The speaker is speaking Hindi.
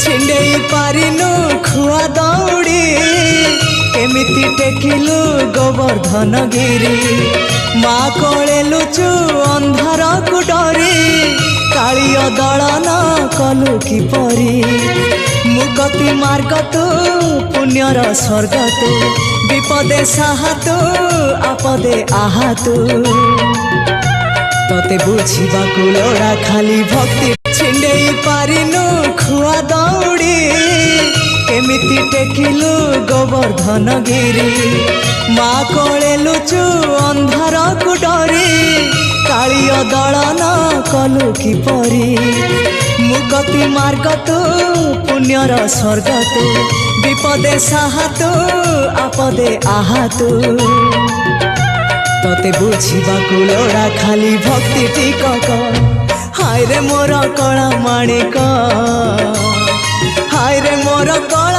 छिंडेई पारिनु खुआ दौड़ी केमिति टेकिलु गोवर्धन गिरी माँ कोले लुचु अंधार को डरी कालिय दलन कलु किपरी मुगति मार्ग तू पुण्यर स्वर्ग तू विपदे साहा तू आपदे आहा तू तते बुझिबाकु लोड़ा खाली भक्ति छिंडेई पारिनु खुआ दौड़ी केमिति टेकिलु गोवर्धन गिरी माँ कोले लुचु अंधार को डरी कालिय दलन कलु किपरी मुगति मार्ग तू पुण्यर स्वर्ग तू विपदे साहा तू आपदे आहा तू तते बुझिबाकु लोड़ा खाली भक्ति टिकक हाय रे मोर कला माणिक हाय रे मोर कला